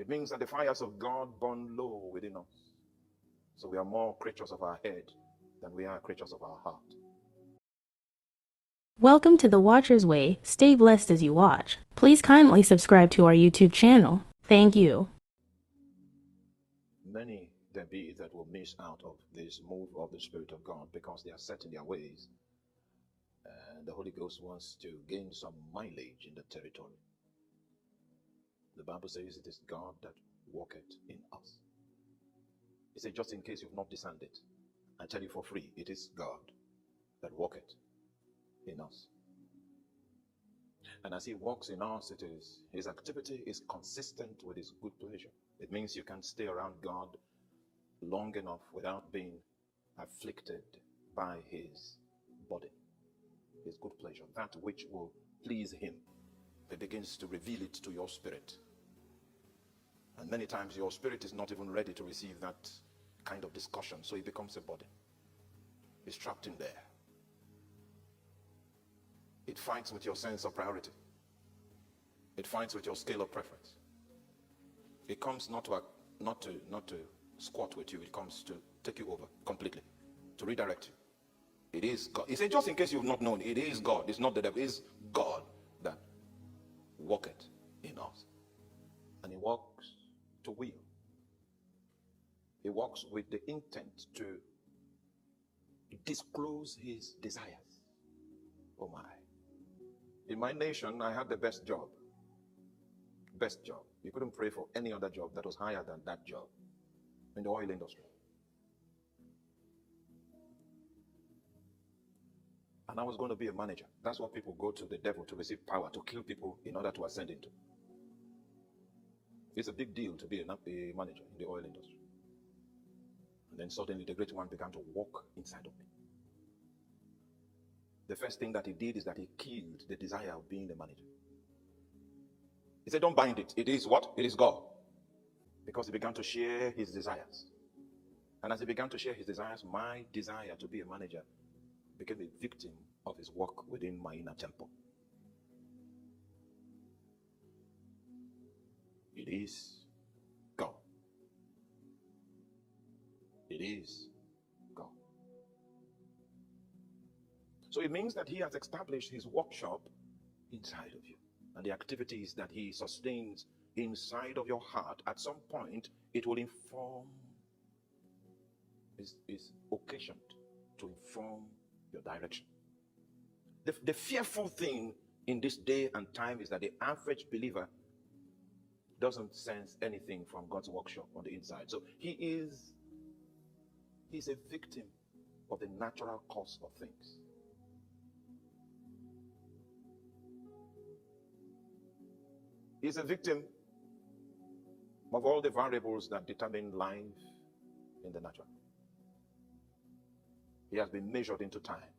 It means that the fires of God burn low within us. So we are more creatures of our head than we are creatures of our heart. Welcome to The Watcher's Way. Stay blessed as you watch. Please kindly subscribe to our YouTube channel. Thank you. Many there be that will miss out of this move of the Spirit of God because they are set in their ways. And the Holy Ghost wants to gain some mileage in the territory. The Bible says it is God that walketh in us. He said, just in case you've not discerned it, I tell you for free, it is God that walketh in us. And as he walks in us, his activity is consistent with his good pleasure. It means you can stay around God long enough without being afflicted by his body, his good pleasure, that which will please him. He begins to reveal it to your spirit. And many times your spirit is not even ready to receive that kind of discussion, so it becomes a body. It's trapped in there. It fights with your sense of priority. It fights with your scale of preference. It comes not to squat with you. It comes to take you over completely, to redirect you. It is God. He said, just in case you've not known, it is God. It's not the devil. It is God that walketh in us. And he walks to will. He walks with the intent to disclose his desires. Oh my. In my nation, I had the best job. Best job. You couldn't pray for any other job that was higher than that job in the oil industry. And I was going to be a manager. That's what people go to the devil to receive power, to kill people in order to ascend into. It's a big deal to be a manager in the oil industry. And then suddenly the great one began to walk inside of me. The first thing that he did is that he killed the desire of being a manager. He said, don't bind it. It is what? It is God. Because he began to share his desires. And as he began to share his desires, my desire to be a manager became a victim of his work within my inner temple. It is God. It is God. So it means that he has established his workshop inside of you. And the activities that he sustains inside of your heart, at some point, it will inform, is occasioned to inform your direction. The fearful thing in this day and time is that the average believer doesn't sense anything from God's workshop on the inside. So he's a victim of the natural course of things. He's a victim of all the variables that determine life in the natural. He has been measured into time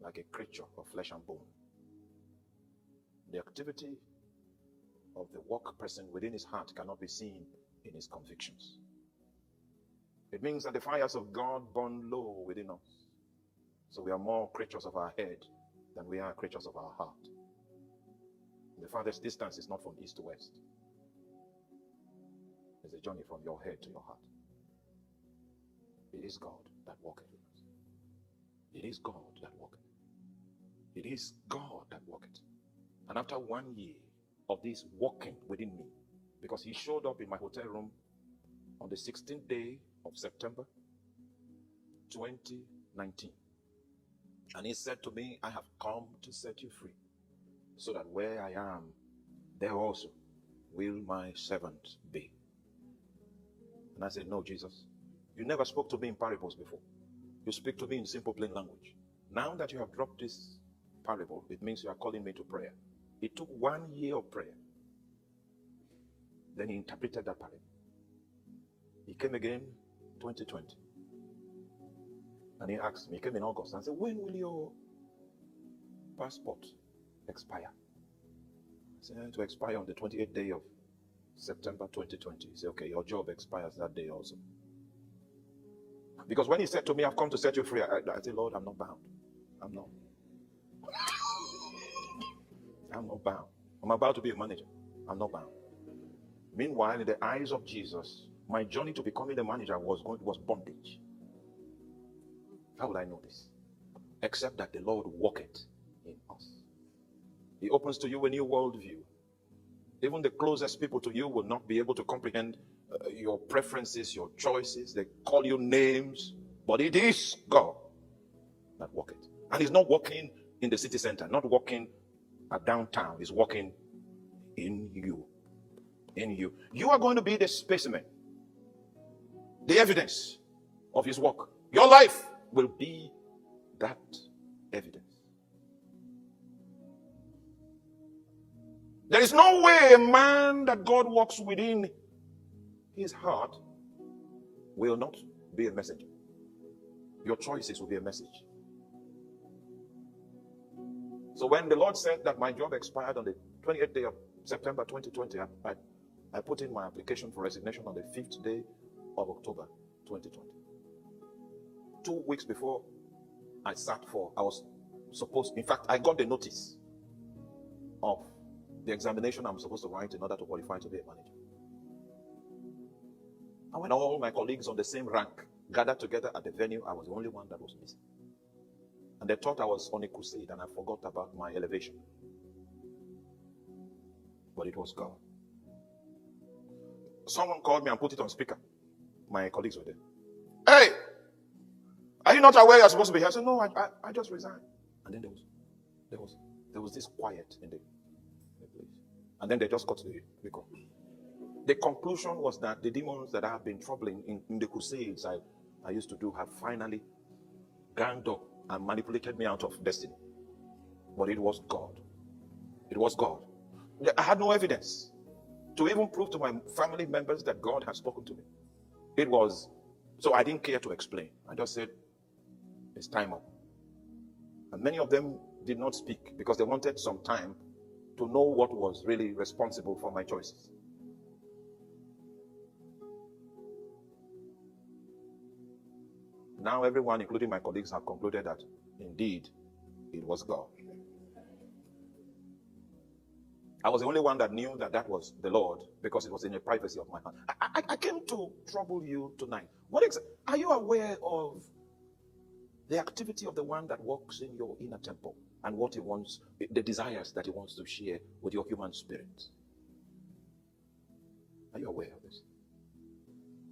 like a creature of flesh and bone. The activity of the work person within his heart cannot be seen in his convictions. It means that the fires of God burn low within us. So we are more creatures of our head than we are creatures of our heart. The farthest distance is not from east to west. It's a journey from your head to your heart. It is God that walketh with us. It is God that walketh. It is God that walketh. And after 1 year of this walking within me, because he showed up in my hotel room on the 16th day of September 2019. And he said to me, I have come to set you free, so that where I am, there also will my servant be. And I said, no, Jesus, you never spoke to me in parables before. You speak to me in simple, plain language. Now that you have dropped this parable, it means you are calling me to prayer. It took 1 year of prayer. Then he interpreted that parable. He came again 2020. And he asked me, he came in August, and I said, when will your passport expire? I said, to expire on the 28th day of September 2020. He said, okay, your job expires that day also. Because when he said to me, I've come to set you free, I said, Lord, I'm not bound. I'm not. I'm not bound. I'm about to be a manager. I'm not bound. Meanwhile, in the eyes of Jesus, my journey to becoming a manager was bondage. How would I know this? Except that the Lord walketh in us. He opens to you a new worldview. Even the closest people to you will not be able to comprehend your preferences, your choices. They call you names, but it is God that walketh. And He's not walking in the city center, not walking at downtown. He's walking in you. In you. You are going to be the specimen, the evidence of His work. Your life will be that evidence. There is no way a man that God walks within his heart will not be a messenger. Your choices will be a message. So when the Lord said that my job expired on the 28th day of September 2020, I put in my application for resignation on the 5th day of October 2020. 2 weeks before I was supposed, in fact, I got the notice of the examination I'm supposed to write in order to qualify to be a manager. And when all my colleagues on the same rank gathered together at the venue, I was the only one that was missing. And they thought I was on a crusade and I forgot about my elevation. But it was God. Someone called me and put it on speaker. My colleagues were there. Hey, are you not aware you're supposed to be here? I said, no, I just resigned. And then there was this quiet in the place. And then they just got to the recall. The conclusion was that the demons that I have been troubling in the crusades I used to do have finally ganged up and manipulated me out of destiny. But it was God. It was God. I had no evidence to even prove to my family members that God had spoken to me. So I didn't care to explain. I just said, it's time up. And many of them did not speak because they wanted some time to know what was really responsible for my choices. Now everyone, including my colleagues, have concluded that indeed it was God. I was the only one that knew that was the Lord because it was in the privacy of my heart. I came to trouble you tonight. Are you aware of the activity of the one that walks in your inner temple and what he wants, the desires that he wants to share with your human spirit? Are you aware of this?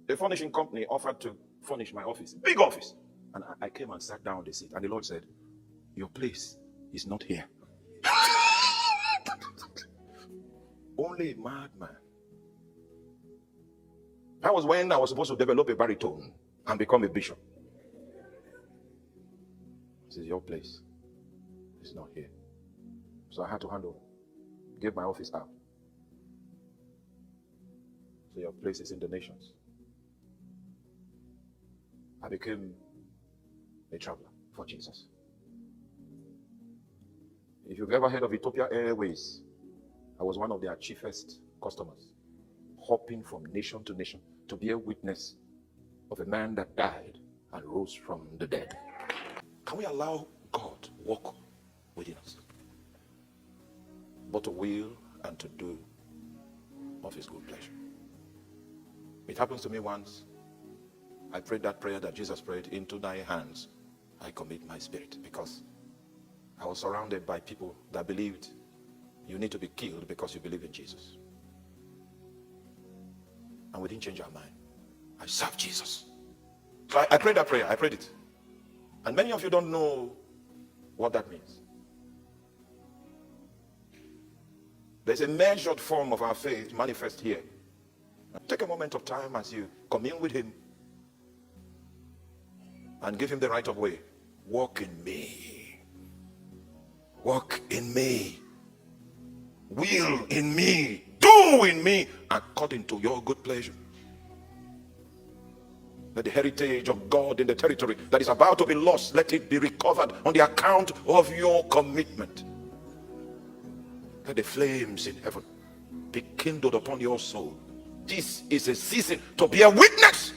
The furnishing company offered to furnish my office, big office. And I came and sat down on the seat. And the Lord said, your place is not here. Only a madman. That was when I was supposed to develop a baritone and become a bishop. This is your place. It's not here. So I had to hand over. Give my office out. So your place is in the nations. I became a traveler for Jesus. If you've ever heard of Ethiopia Airways, I was one of their chiefest customers, hopping from nation to nation to be a witness of a man that died and rose from the dead. Can we allow God to walk within us, but to will and to do of his good pleasure? It happens to me once. I prayed that prayer that Jesus prayed, into thy hands I commit my spirit, because I was surrounded by people that believed you need to be killed because you believe in Jesus. And we didn't change our mind. I serve Jesus. So I prayed that prayer. I prayed it. And many of you don't know what that means. There's a measured form of our faith manifest here. Take a moment of time as you commune with him and give him the right of way. Walk in me. Walk in me. Will in me. Do in me according to your good pleasure. Let the heritage of God in the territory that is about to be lost, let it be recovered on the account of your commitment. Let the flames in heaven be kindled upon your soul. This is a season to be a witness.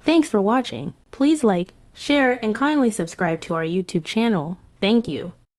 Thanks for watching. Please like, share, and kindly subscribe to our YouTube channel. Thank you.